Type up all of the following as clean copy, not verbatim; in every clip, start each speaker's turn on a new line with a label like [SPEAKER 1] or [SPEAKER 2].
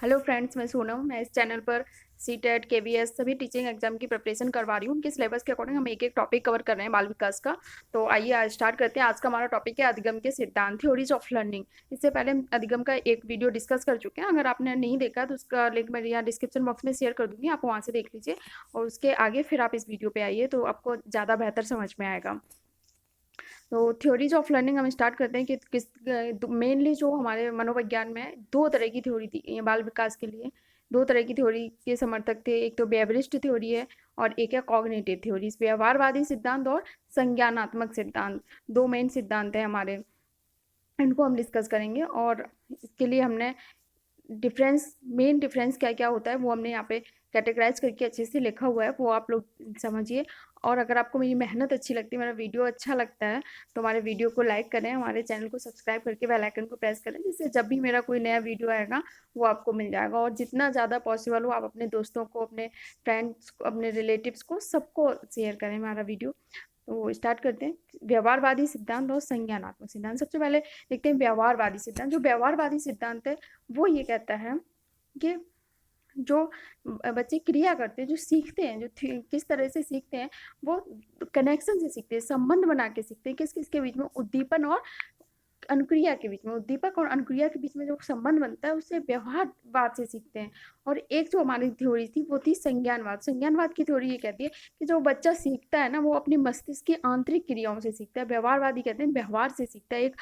[SPEAKER 1] Hello friends, मैं सोनम। मैं इस चैनल पर सीटेट केवीएस सभी टीचिंग एग्जाम की प्रिपरेशन करवा रही हूँ। उनके सिलेबस के अकॉर्डिंग हम एक एक टॉपिक कवर कर रहे हैं बाल विकास का। तो आइए आज स्टार्ट करते हैं। आज का हमारा टॉपिक है अधिगम के सिद्धांत, थ्योरीज ऑफ लर्निंग। इससे पहले हम अधिगम का एक वीडियो डिस्कस कर चुके हैं। अगर आपने नहीं देखा तो उसका लिंक मैं यहाँ डिस्क्रिप्शन बॉक्स में शेयर कर दूंगी, आप वहाँ से देख लीजिए और उसके आगे फिर आप इस वीडियो पे आइए तो आपको ज़्यादा बेहतर समझ में आएगा। तो थ्योरीज ऑफ लर्निंग हम स्टार्ट करते हैं कि किस मेनली जो हमारे मनोविज्ञान में दो तरह की थ्योरी थी ये बाल विकास के लिए। दो तरह की थ्योरी के समर्थक थे, एक तो बेवरिस्ट थ्योरी है और एक है कॉग्निटिव थ्योरीज, व्यवहारवादी सिद्धांत और संज्ञानात्मक सिद्धांत। दो मेन सिद्धांत है हमारे, इनको हम डिस्कस करेंगे। और इसके लिए हमने मेन डिफरेंस क्या क्या होता है वो हमने यहाँ पे कैटेगराइज करके अच्छे से लिखा हुआ है, वो आप लोग समझिए। और अगर आपको मेरी मेहनत अच्छी लगती है, मेरा वीडियो अच्छा लगता है, तो हमारे वीडियो को लाइक करें, हमारे चैनल को सब्सक्राइब करके बेल आइकन को प्रेस करें, जिससे जब भी मेरा कोई नया वीडियो आएगा वो आपको मिल जाएगा। और जितना ज़्यादा पॉसिबल हो आप अपने दोस्तों को, अपने फ्रेंड्स को, अपने रिलेटिव्स को, सबको शेयर करें हमारा वीडियो। तो स्टार्ट करते हैं। व्यवहारवादी सिद्धांत और संज्ञानात्मक सिद्धांत। सबसे पहले देखते हैं व्यवहारवादी सिद्धांत। जो व्यवहारवादी सिद्धांत है वो ये कहता है कि जो बच्चे क्रिया करते हैं, जो सीखते हैं, किस तरह से सीखते हैं, वो कनेक्शन से सीखते हैं, संबंध बना के सीखते हैं। किस किस के बीच में? उद्दीपन और अनुक्रिया के बीच में। उद्दीपक और अनुक्रिया के बीच में जो संबंध बनता है उससे व्यवहारवाद से सीखते हैं। और एक जो हमारी थ्योरी थी वो थी संज्ञानवाद। संज्ञानवाद की थ्योरी ये कहती है कि जो बच्चा सीखता है ना वो अपनी मस्तिष्क की आंतरिक क्रियाओं से सीखता है। व्यवहारवादी कहते हैं व्यवहार से सीखता है। एक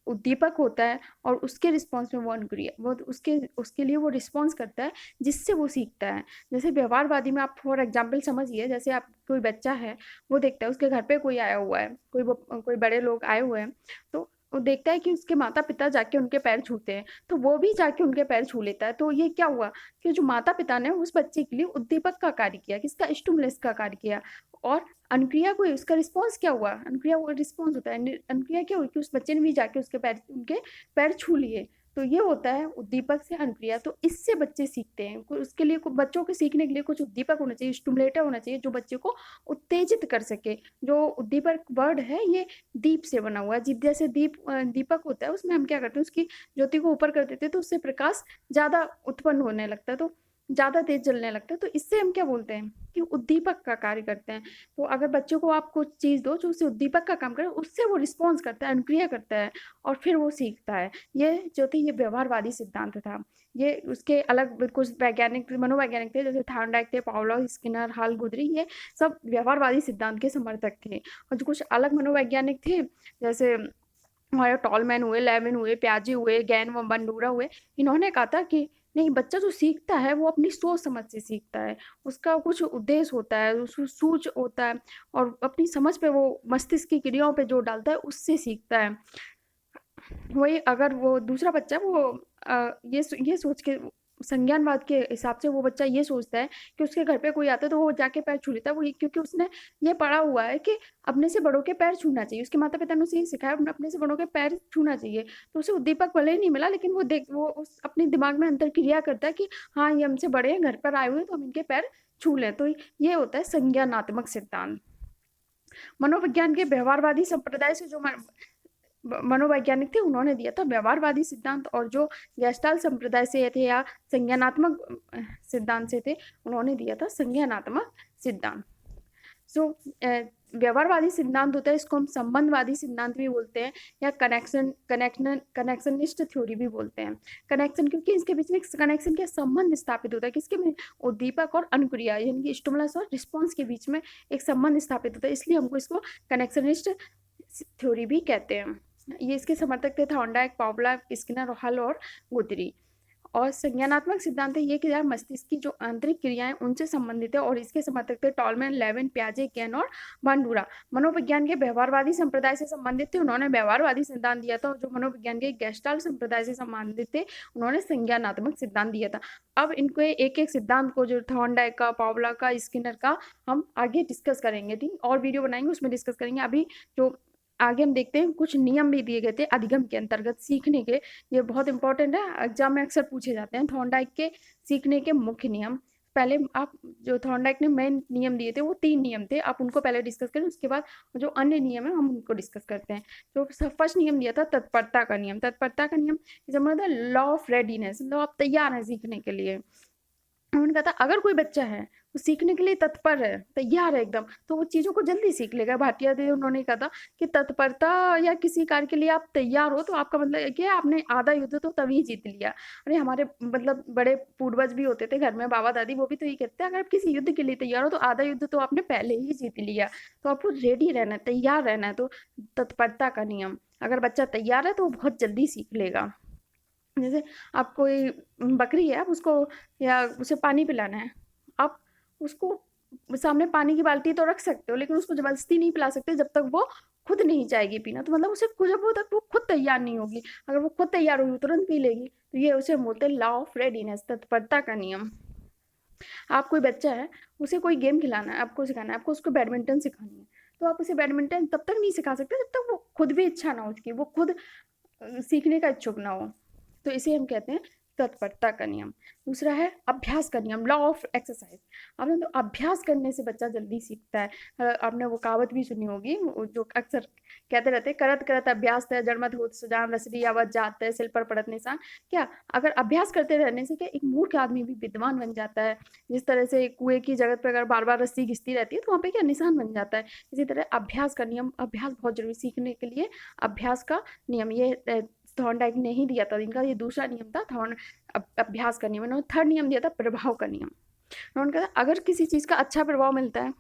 [SPEAKER 1] उद्दीपक होता है और उसके रिस्पॉन्स में वो अनुक्रिया, वो उसके उसके लिए वो रिस्पॉन्स करता है जिससे वो सीखता है। जैसे व्यवहारवादी में आप फॉर एग्जाम्पल समझिए, जैसे आप कोई बच्चा है, वो देखता है उसके घर पे कोई आया हुआ है, कोई बड़े लोग आए हुए हैं, तो वो देखता है कि उसके माता पिता जाके उनके पैर छूते हैं, तो वो भी जाके उनके पैर छू लेता है। तो ये क्या हुआ कि जो माता पिता ने उस बच्चे के लिए उद्दीपक का कार्य किया, किसका? स्टिमुलस का कार्य किया। और अनुक्रिया को उसका रिस्पॉन्स क्या हुआ? अनुक्रिया वो रिस्पॉन्स होता है। अनुक्रिया क्या हुई कि उस बच्चे ने भी जाके उनके पैर छू लिए। तो ये होता है उद्दीपक से अनुक्रिया। तो इससे बच्चे सीखते हैं। उसके लिए बच्चों के सीखने के लिए कुछ उद्दीपक होना चाहिए, स्टिमुलेटर होना चाहिए जो बच्चे को उत्तेजित कर सके। जो उद्दीपक वर्ड है ये दीप से बना हुआ है। जैसे दीपक होता है, उसमें हम क्या करते हैं, उसकी ज्योति को ऊपर कर देते हैं तो उससे प्रकाश ज्यादा उत्पन्न होने लगता है, तो ज्यादा तेज जलने लगता है। तो इससे हम क्या बोलते हैं कि उद्दीपक का कार्य करते हैं। तो अगर बच्चों को आप कुछ चीज दो जो उससे उद्दीपक का काम करे, उससे वो रिस्पॉन्स करता है, अनुक्रिया करता है और फिर वो सीखता है। ये जो थे ये व्यवहारवादी सिद्धांत था। ये उसके अलग कुछ वैज्ञानिक मनोवैज्ञानिक थे, जैसे थॉर्नडाइक थे, पावलोव, स्किनर, हाल, गुदरी, ये सब व्यवहारवादी सिद्धांत के समर्थक थे। और जो कुछ अलग मनोवैज्ञानिक थे, जैसे हमारे टॉलमैन हुए, लेविन हुए, प्याजे हुए, गैन व बंडूरा हुए, इन्होंने कहा था कि नहीं, बच्चा जो सीखता है वो अपनी सोच समझ से सीखता है। उसका कुछ उद्देश्य होता है, सूझ होता है और अपनी समझ पे वो मस्तिष्क की क्रियाओं पे जोर डालता है, उससे सीखता है। वही अगर वो दूसरा बच्चा वो ये सोच के, संज्ञानवाद के हिसाब से वो बच्चा ये सोचता है कि उसके घर पे कोई आता है तो वो जाके पैर छू लेता है। वो क्योंकि उसने ये पढ़ा हुआ है कि अपने से बड़ों के पैर छूना चाहिए, उसके माता पिता ने उसे ये सिखाया अपने से बड़ों के पैर छूना चाहिए। तो उसे उद्दीपक भले ही नहीं मिला, लेकिन वो उस अपने दिमाग में अंतर क्रिया करता है कि हाँ ये हमसे बड़े हैं, घर पर आए हुए हैं तो हम इनके पैर छू लें। तो ये होता है संज्ञानात्मक सिद्धांत। मनोविज्ञान के व्यवहारवादी संप्रदाय से जो मनोवैज्ञानिक थे उन्होंने दिया था व्यवहारवादी सिद्धांत, और जो गेस्टाल्ट संप्रदाय से थे या संज्ञानात्मक सिद्धांत से थे उन्होंने दिया था संज्ञानात्मक सिद्धांत। सो व्यवहारवादी सिद्धांत होता है, इसको हम संबंधवादी सिद्धांत भी बोलते हैं या कनेक्शनिस्ट थ्योरी भी बोलते हैं। कनेक्शन, क्योंकि इसके बीच में कनेक्शन के संबंध स्थापित होता है, किसके में? उद्दीपक और अनुक्रिया यानी कि स्टिमुलस और रिस्पॉन्स के बीच में एक संबंध स्थापित होता है, इसलिए हमको इसको कनेक्शनिस्ट थ्योरी भी कहते हैं। ये इसके समर्थक थे थॉर्नडाइक, पावलोव, स्किनर, हल और गुदरी। और संज्ञानात्मक सिद्धांत है ये कि यार मस्तिष्क की जो आंतरिक क्रियाएं उनसे संबंधित है, और इसके समर्थक थे टॉलमैन, लेविन, प्याजे, कैन और बांडूरा। मनोविज्ञान के व्यवहारवादी संप्रदाय से संबंधित थे, उन्होंने व्यवहारवादी सिद्धांत दिया था। और जो मनोविज्ञान के गेस्टाल्ट संप्रदाय से संबंधित थे उन्होंने संज्ञानात्मक सिद्धांत दिया था। अब इनको एक एक सिद्धांत को, जो थॉर्नडाइक का, पावलोव का, स्किनर का, हम आगे डिस्कस करेंगे। ठीक, और वीडियो बनाएंगे उसमें डिस्कस करेंगे। अभी जो आगे हम देखते हैं, कुछ नियम भी दिए गए थे अधिगम के अंतर्गत सीखने के। ये बहुत इंपॉर्टेंट है, एग्जाम में अक्सर पूछे जाते हैं। थॉर्नडाइक के सीखने के मुख्य नियम। पहले आप जो थॉर्नडाइक ने मेन नियम दिए थे वो 3 नियम थे, आप उनको पहले डिस्कस करें, उसके बाद जो अन्य नियम है हम उनको डिस्कस करते हैं। तो फर्स्ट नियम दिया था तत्परता का नियम। तत्परता का नियम समझ लॉ ऑफ रेडीनेस, मतलब आप तैयार हैं सीखने के लिए। उन्होंने कहा था अगर कोई बच्चा है वो सीखने के लिए तत्पर है, तैयार है एकदम, तो वो चीज़ों को जल्दी सीख लेगा। भाटिया थे, उन्होंने कहा था कि तत्परता या किसी कार्य के लिए आप तैयार हो तो आपका मतलब क्या है, आपने आधा युद्ध तो तभी जीत लिया। अरे हमारे मतलब बड़े पूर्वज भी होते थे घर में, बाबा दादी, वो भी तो ये कहते हैं अगर आप किसी युद्ध के लिए तैयार हो तो आधा युद्ध तो आपने पहले ही जीत लिया। तो आपको रेडी रहना है, तैयार रहना है। तो तत्परता का नियम, अगर बच्चा तैयार है तो वो बहुत जल्दी सीख लेगा। जैसे आप कोई बकरी है, आप उसको या उसे पानी पिलाना है, आप उसको सामने पानी की बाल्टी तो रख सकते हो, लेकिन उसको जबरदस्ती नहीं पिला सकते जब तक वो खुद नहीं चाहेगी पीना। तो मतलब उसे जब वो तक वो खुद तैयार नहीं होगी, अगर वो खुद तैयार होगी तुरंत पी लेगी। तो ये उसे बोलते हैं लॉ ऑफ रेडीनेस, तत्परता का नियम। आप कोई बच्चा है, उसे कोई गेम खिलाना है, आपको सिखाना है, आपको उसको बैडमिंटन सिखानी है, तो आप उसे बैडमिंटन तब तक नहीं सिखा सकते जब तक वो खुद भी इच्छा ना हो उसकी, वो खुद सीखने का इच्छुक ना हो। तो इसे हम कहते हैं तत्परता का नियम। दूसरा है अभ्यास का नियम, लॉ ऑफ एक्सरसाइज। आपने तो अभ्यास करने से बच्चा जल्दी सीखता है। आपने वो कहावत भी सुनी होगी जो अक्सर कहते रहते हैं, करत करत अभ्यास तय जड़मत होत सुजान रसरी आवत जात है सिल पर पड़त निशान। क्या अगर अभ्यास करते रहने से क्या एक मूर्ख आदमी भी विद्वान बन जाता है। जिस तरह से कुएं की जगह पर अगर बार बार रस्सी घिसती रहती है तो वहाँ पे क्या निशान बन जाता है। इसी तरह अभ्यास का नियम, अभ्यास बहुत जरूरी सीखने के लिए। अभ्यास का नियम ये थॉर्नडाइक ने ही दिया था, इनका ये दूसरा नियम था अभ्यास का नियम। इन्होंने थर्ड नियम दिया था प्रभाव का नियम। उन्होंने कहा अगर किसी चीज़ का अच्छा प्रभाव मिलता है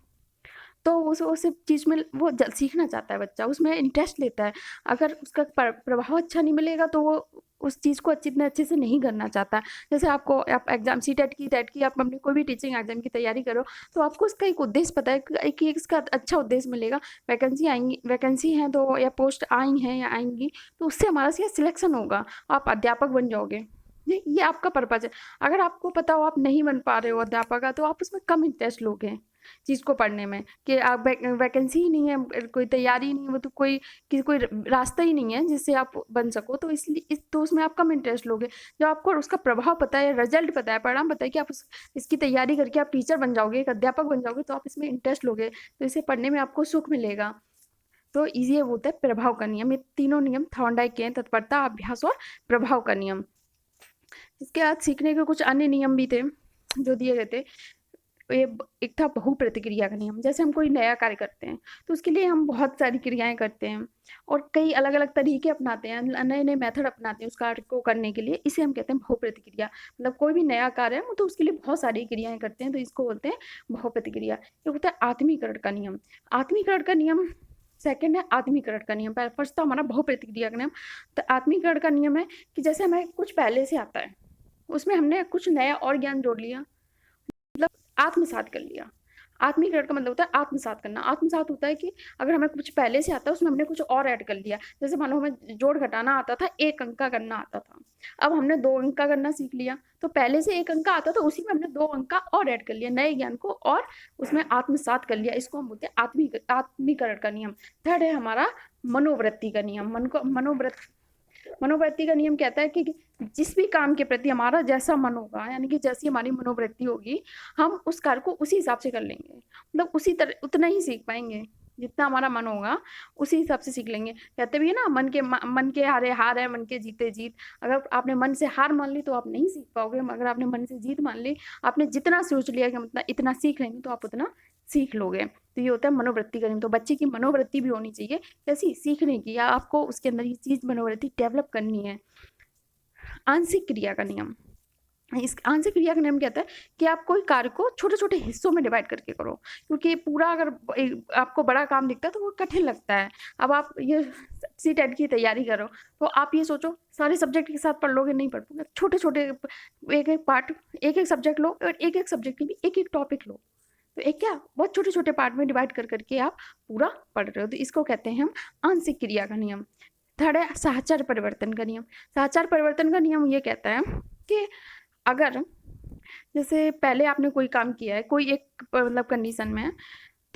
[SPEAKER 1] तो उस चीज़ में वो सीखना चाहता है बच्चा, उसमें इंटरेस्ट लेता है। अगर उसका प्रभाव अच्छा नहीं मिलेगा तो वो उस चीज़ को इतने अच्छे से नहीं करना चाहता। जैसे आपको आप एग्जाम सी टेट की आप अपनी कोई भी टीचिंग एग्जाम की तैयारी करो, तो आपको इसका एक उद्देश्य पता है कि इसका अच्छा उद्देश्य मिलेगा। वैकेंसी आएंगी, वैकेंसी है तो या पोस्ट आई हैं या आएंगी, तो उससे हमारा सिलेक्शन होगा, आप अध्यापक बन जाओगे। ये आपका पर्पज है। अगर आपको पता हो आप नहीं बन पा रहे हो अध्यापक का, तो आप उसमें कम इंटरेस्ट लोगे चीज़ को पढ़ने में, कि आप वैकेंसी ही नहीं है, कोई तैयारी ही नहीं है, वो तो कोई रास्ता ही नहीं है जिससे आप बन सको, तो इसलिए तो उसमें आप कम इंटरेस्ट लोगे। जब आपको उसका प्रभाव पता है, रिजल्ट पता है, परिणाम पता है कि आप इसकी तैयारी करके आप टीचर बन जाओगे, एक अध्यापक बन जाओगे, तो आप इसमें इंटरेस्ट लोगे, तो इसे पढ़ने में आपको सुख मिलेगा। तो ये होता है प्रभाव का नियम। ये तीनों नियम थॉर्नडाइक के हैं, तत्परता, अभ्यास और प्रभाव का नियम। इसके बाद सीखने के कुछ अन्य नियम भी थे जो दिए गए थे। ये एक था बहु प्रतिक्रिया का नियम। जैसे हम कोई नया कार्य करते हैं तो उसके लिए हम बहुत सारी क्रियाएं करते हैं और कई अलग अलग तरीके अपनाते हैं, नए नए मेथड अपनाते हैं उस कार्य को करने के लिए। इसे हम कहते हैं बहु प्रतिक्रिया। मतलब कोई भी नया कार्य है तो उसके लिए बहुत सारी क्रियाएं करते हैं, तो इसको बोलते हैं बहु प्रतिक्रिया। ये होता है आत्मीकरण का नियम। आत्मीकरण का नियम सेकंड है आत्मीकरण का नियम। फर्स्ट तो हमारा बहु प्रतिक्रिया का नियम। तो आत्मीकरण का नियम है कि जैसे हमें कुछ पहले से आता है, उसमें हमने कुछ नया और ज्ञान जोड़ लिया, मतलब आत्मसात कर लिया। आत्मीकरण का मतलब होता है आत्मसात करना। आत्मसात होता है कि अगर हमें कुछ पहले से आता है उसमें हमने कुछ और ऐड कर लिया। जैसे मान लो हमें जोड़ घटाना आता था, 1 अंक का करना आता था, अब हमने 2 अंक का करना सीख लिया। तो पहले से 1 अंक का आता था, उसी में हमने 2 अंक का और ऐड कर लिया, नए ज्ञान को और उसमें आत्मसात कर लिया। इसको हम बोलते हैं आत्मीकरण का नियम। थर्ड है हमारा मनोवृत्ति का नियम। मनोवृत्ति का नियम कहता है कि जिस भी काम के प्रति हमारा जैसा मन होगा, यानी कि जैसी हमारी मनोवृत्ति होगी, हम उस कार्य को उसी हिसाब से कर लेंगे। मतलब उसी तरह उतना ही सीख पाएंगे, जितना हमारा मन होगा उसी हिसाब से सीख लेंगे। कहते भी है ना, मन के हारे हार है, मन के जीते जीत। अगर आपने मन से हार मान ली तो आप नहीं सीख पाओगे, अगर आपने मन से जीत मान ली, आपने जितना सोच लिया कि मतलब इतना सीख लेंगे, तो आप उतना सीख लोगे। तो ये होता है मनोवृत्ति का नियम। तो बच्चे की मनोवृत्ति भी होनी चाहिए कैसी, सीखने की, या आपको उसके अंदर ये चीज मनोवृत्ति डेवलप करनी है। आंशिक क्रिया का नियम। इस आंशिक क्रिया का नियम कहता है कि आप कोई कार्य को छोटे छोटे हिस्सों में डिवाइड करके करो, क्योंकि पूरा अगर आपको बड़ा काम दिखता है तो वो कठिन लगता है। अब आप ये सी टेट की तैयारी करो तो आप ये सोचो सारे सब्जेक्ट के साथ पढ़ लोगे, नहीं पढ़ पाओगे। छोटे छोटे एक एक पार्ट, एक एक सब्जेक्ट लो और एक एक सब्जेक्ट की भी एक एक टॉपिक लो। तो एक क्या बहुत छोटे छोटे पार्ट में डिवाइड कर करके आप पूरा पढ़ रहे हो, तो इसको कहते हैं हम आंशिक क्रिया का नियम। थर्ड है साहचर्य परिवर्तन का नियम। साहचर्य परिवर्तन का नियम ये कहता है कि अगर जैसे पहले आपने कोई काम किया है, कोई एक मतलब कंडीशन में,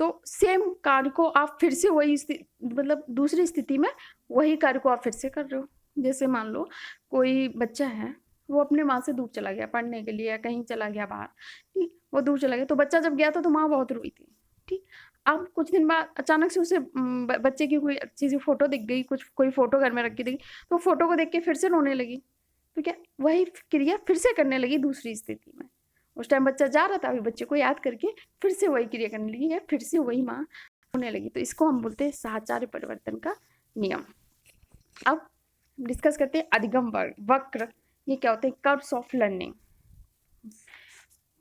[SPEAKER 1] तो सेम कार्य को आप फिर से वही मतलब दूसरी स्थिति में वही कार्य को आप फिर से कर रहे हो। जैसे मान लो कोई बच्चा है, वो अपने माँ से दूर चला गया पढ़ने के लिए या कहीं चला गया बाहर, ठीक, वो दूर चला गया। तो बच्चा जब गया था तो माँ बहुत रोई थी, ठीक। अब कुछ दिन बाद अचानक से उसे बच्चे की कोई अच्छी सी फोटो दिख गई, कुछ कोई फोटो घर में रखी दिखी, तो फोटो को देख के फिर से रोने लगी। तो क्या वही क्रिया फिर से करने लगी दूसरी स्थिति में। उस टाइम बच्चा जा रहा था, अभी बच्चे को याद करके फिर से वही क्रिया करने लगी है, फिर से वही माँ होने लगी। तो इसको हम बोलते हैं साहचर्य परिवर्तन का नियम। अब डिस्कस करते हैं अधिगम वक्र। ये क्या होते हैं? Curves of learning.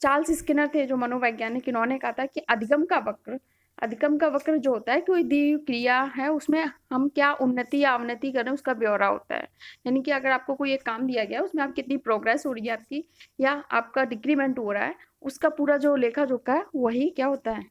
[SPEAKER 1] Charles Skinner थे जो मनोवैज्ञानिक, इन्होंने कहा था कि अधिगम का वक्र जो होता है, कोई दी क्रिया है उसमें हम क्या उन्नति या अवनति कर रहे हैं उसका ब्यौरा होता है। यानी कि अगर आपको कोई एक काम दिया गया उसमें आप कितनी प्रोग्रेस हो रही है आपकी, या आपका डिक्रीमेंट हो रहा है, उसका पूरा जो लेखा जोखा है वही क्या होता है?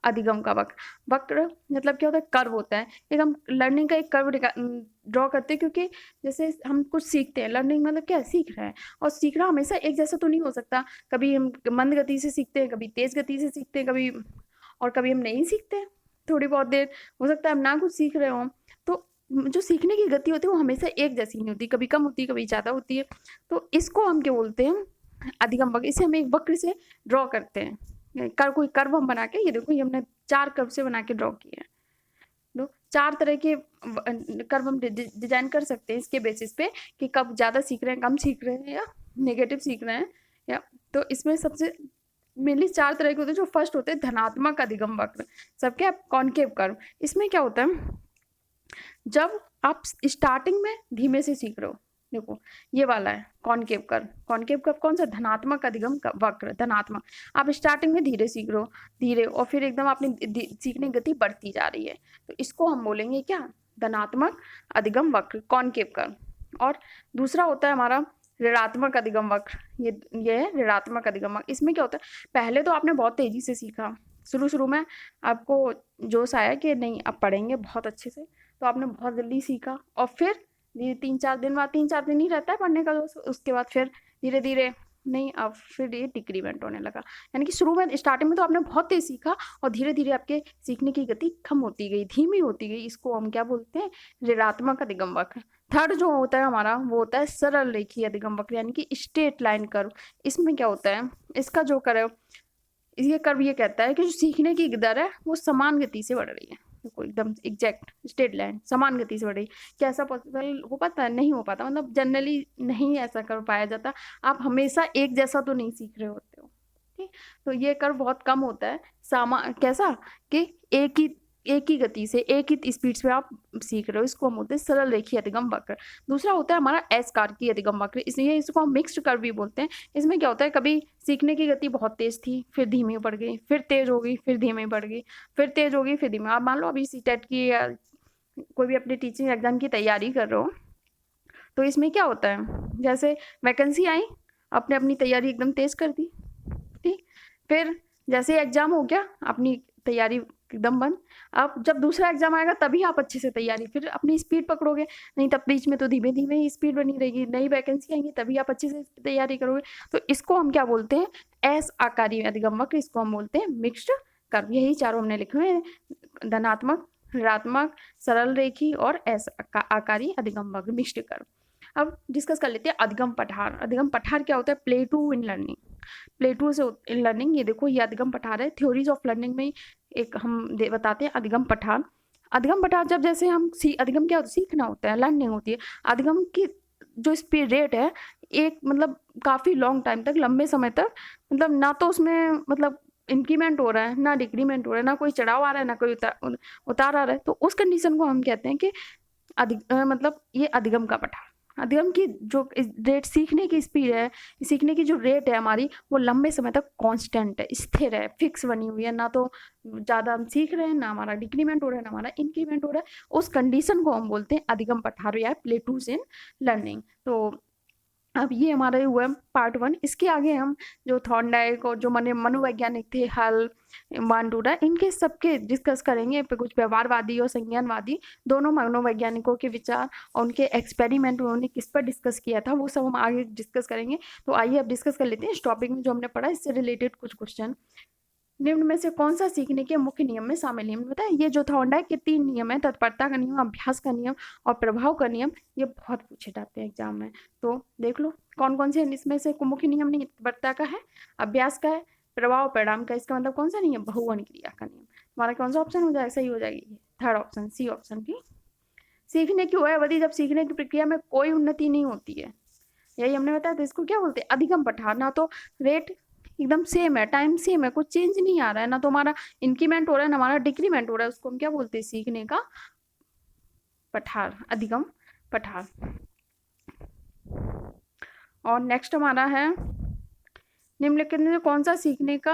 [SPEAKER 1] अधिगम का वक्र मतलब क्या होता है? कर्व होता है। एक हम लर्निंग का एक कर्व ड्रॉ करते हैं, क्योंकि जैसे हम कुछ सीखते हैं, लर्निंग मतलब क्या है? सीख रहे हैं। और सीखना हमेशा एक जैसा तो नहीं हो सकता। कभी हम मंद गति से सीखते हैं, कभी तेज गति से सीखते हैं, कभी हम नहीं सीखते। थोड़ी बहुत देर हो सकता है हम ना कुछ सीख रहे हो। तो जो सीखने की गति होती है वो हमेशा एक जैसी नहीं होती, कभी कम होती है, कभी ज़्यादा होती है। तो इसको हम क्या बोलते हैं? अधिगम वक्र। इसे हम एक वक्र से ड्रॉ करते हैं। कोई कर्व हम बना के, ये देखो ये हमने 4 कर्व से बना के ड्रॉ किया है। दो 4 तरह के कर्व हम डिजाइन कर सकते हैं इसके बेसिस पे कि कब ज़्यादा सीख रहे हैं, कम सीख रहे हैं, या नेगेटिव सीख रहे हैं, या तो इसमें सबसे मेनली 4 तरह के होते हैं। जो फर्स्ट होते हैं धनात्मक अधिगम वक्र, सबके कॉनकेव कर्व। इसमें क्या होता है? जब आप स्टार्टिंग में धीमे से सीख रहे हो, देखो ये वाला है कॉनकेव कर्व कौन सा? धनात्मक अधिगम वक्र, धनात्मक। आप स्टार्टिंग में धीरे सीख रहे हो, धीरे, और फिर एकदम अपनी सीखने की गति बढ़ती जा रही है, तो इसको हम बोलेंगे क्या? धनात्मक अधिगम वक्र, कॉनकेव कर्व। और दूसरा होता है हमारा ऋणात्मक अधिगम वक्र। ये है ऋणात्मक अधिगम वक्र। इसमें क्या होता है? पहले तो आपने बहुत तेजी से सीखा, शुरू में आपको जोश आया कि नहीं अब पढ़ेंगे बहुत अच्छे से, तो आपने बहुत जल्दी सीखा, और फिर 3-4 दिन बाद, 3-4 दिन ही रहता है पढ़ने का जोश, उसके बाद फिर धीरे धीरे नहीं, अब फिर ये डिक्रीमेंट होने लगा। यानी कि शुरू में स्टार्टिंग में तो आपने बहुत तेज सीखा, और धीरे धीरे आपके सीखने की गति कम होती गई, धीमी होती गई। इसको हम क्या बोलते हैं? ऋणात्मक अधिगम वक्र। थर्ड जो होता है हमारा वो होता है सरल रेखीय अधिगम वक्र, यानी कि स्ट्रेट लाइन कर्व। इसमें क्या होता है? इसका जो कर्व, ये कर्व ये कहता है कि जो सीखने की दर है वो समान गति से बढ़ रही है। देखो एकदम एग्जैक्ट स्ट्रेट लाइन समान गति से बढ़ रही है। क्या ऐसा पॉसिबल हो पाता है? नहीं हो पाता, मतलब जनरली नहीं ऐसा कर पाया जाता। आप हमेशा एक जैसा तो नहीं सीख रहे होते हो, ठीक। तो ये कर्व बहुत कम होता है। कैसा कि एक ही गति से, एक ही स्पीड से आप सीख रहे हो, इसको हम बोलते हैं सरल रेखीय अधिगम वक्र। दूसरा होता है हमारा एसकार्की अधिगम वक्र, इसलिए इसको हम मिक्स्ड कर्व भी बोलते हैं। इसमें क्या होता है? कभी सीखने की गति बहुत तेज थी, फिर धीमी पड़ गई, फिर तेज हो गई, फिर धीमी पड़ गई, फिर तेज हो गई, फिर धीमी। आप मान लो अभी सीटेट की या कोई भी अपनी टीचिंग एग्जाम की तैयारी कर रहे हो, तो इसमें क्या होता है? जैसे वैकेंसी आई, आपने अपनी तैयारी एकदम तेज कर दी, ठीक। फिर जैसे एग्जाम हो गया, अपनी तैयारी एकदम बंद। अब जब दूसरा एग्जाम आएगा तभी आप अच्छे से तैयारी, फिर अपनी स्पीड पकड़ोगे, नहीं तब बीच में तो धीमे धीमे ही स्पीड बनी रहेगी। नई वैकेंसी आएंगी तभी आप अच्छे से तैयारी करोगे। तो इसको हम क्या बोलते हैं? एस आकारी अधिगम वक्र। इसको हम बोलते हैं मिक्स्ड कर्व। यही चारों हमने लिखे हुए हैं, धनात्मक, ऋणात्मक, सरल रेखी और एस आकारी अधिगम वक्र, मिक्स्ड कर्व। अब डिस्कस कर लेते हैं अधिगम पठार। अधिगम पठार क्या होता है? Plateau in learning, plateau से इन लर्निंग। ये देखो ये अधिगम पठार है। थ्योरीज ऑफ लर्निंग में एक हम बताते हैं अधिगम पठार। अधिगम पठार जब जैसे हम अधिगम क्या होता है? सीखना होता है, लर्निंग होती है। अधिगम की जो स्पीड रेट है, एक मतलब काफ़ी लॉन्ग टाइम तक, लंबे समय तक, मतलब ना तो उसमें मतलब इंक्रीमेंट हो रहा है, ना डिक्रीमेंट हो रहा है, ना कोई चढ़ाव आ रहा है, ना कोई उतार आ रहा है। तो उस कंडीशन को हम कहते हैं कि मतलब ये अधिगम का पठार। अधिगम की जो रेट, सीखने की स्पीड है, सीखने की जो रेट है हमारी, वो लंबे समय तक कांस्टेंट है, स्थिर है, फिक्स बनी हुई है। ना तो ज़्यादा हम सीख रहे हैं, ना हमारा डिक्रीमेंट हो रहा है, ना हमारा इंक्रीमेंट हो रहा है। उस कंडीशन को हम बोलते हैं अधिगम पठार या प्लेटूज इन लर्निंग। तो अब ये हमारा हुआ पार्ट 1। इसके आगे हम जो थॉर्नडाइक और जो मनोवैज्ञानिक थे हल, बांडुरा, इनके सबके डिस्कस करेंगे। पे कुछ व्यवहारवादी और संज्ञानवादी दोनों मनोवैज्ञानिकों के विचार और उनके एक्सपेरिमेंट उन्होंने किस पर डिस्कस किया था, वो सब हम आगे डिस्कस करेंगे। तो आइए अब डिस्कस कर लेते हैं इस टॉपिक में जो हमने पढ़ा, इससे रिलेटेड कुछ क्वेश्चन। निम्न में से कौन सा सीखने के मुख्य नियम में शामिल नियम बताए? ये जो थॉर्नडाइक के 3 नियम है, तत्परता का नियम, अभ्यास का नियम और प्रभाव का नियम, ये बहुत पूछे जाते हैं एग्जाम में। तो देख लो कौन कौन से इसमें से मुख्य नियम नहीं, तत्परता का है, अभ्यास का है, प्रभाव परिणाम का। इसका मतलब कौन सा नियम? बहुवचन क्रिया का नियम। तुम्हारा कौन सा ऑप्शन हो जाएगा? सही हो जाएगी थर्ड ऑप्शन, सी ऑप्शन की। सीखने की वह अवधि जब सीखने की प्रक्रिया में कोई उन्नति नहीं होती है, यही हमने बताया। तो इसको क्या बोलते हैं? अधिगम पठार। ना तो रेट एकदम सेम है, टाइम सेम है, कुछ चेंज नहीं आ रहा है, ना तो हमारा इंक्रीमेंट हो रहा है ना हमारा डिक्रीमेंट हो रहा है, उसको हम क्या बोलते हैं? सीखने का पठार, अधिगम पठार। और नेक्स्ट हमारा है निम्नलिखित में कौन सा सीखने का,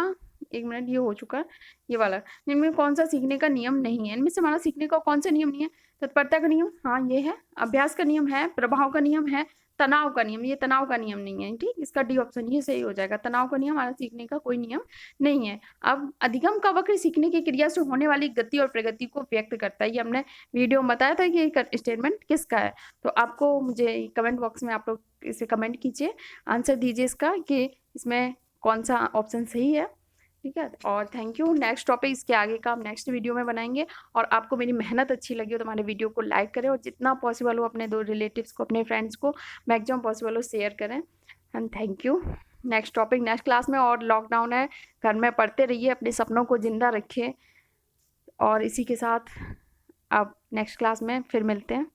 [SPEAKER 1] एक मिनट ये हो चुका है, ये वाला, निम्न में कौन सा सीखने का नियम नहीं है? इनमें से हमारा सीखने का कौन सा नियम नहीं है? तत्परता का नियम, हाँ ये है। अभ्यास का नियम है, प्रभाव का नियम है, तनाव का नियम, ये तनाव का नियम नहीं है। ठीक, इसका डी ऑप्शन ये सही हो जाएगा। तनाव का नियम हमारा सीखने का कोई नियम नहीं है। अब अधिगम का वक्र सीखने की क्रिया से होने वाली गति और प्रगति को व्यक्त करता है। ये हमने वीडियो में बताया था कि ये स्टेटमेंट किसका है। तो आपको मुझे कमेंट बॉक्स में आप लोग इसे कमेंट कीजिए, आंसर दीजिए इसका कि इसमें कौन सा ऑप्शन सही है। ठीक है, और थैंक यू। नेक्स्ट टॉपिक इसके आगे का हम नेक्स्ट वीडियो में बनाएंगे। और आपको मेरी मेहनत अच्छी लगी हो तो हमारे वीडियो को लाइक करें और जितना पॉसिबल हो अपने 2 रिलेटिव्स को, अपने फ्रेंड्स को मैक्सिमम पॉसिबल हो शेयर करें। And thank you. Next topic next class में। और लॉकडाउन है, घर में पढ़ते रहिए, अपने सपनों को जिंदा रखिए। और इसी के साथ अब नेक्स्ट क्लास में फिर मिलते हैं।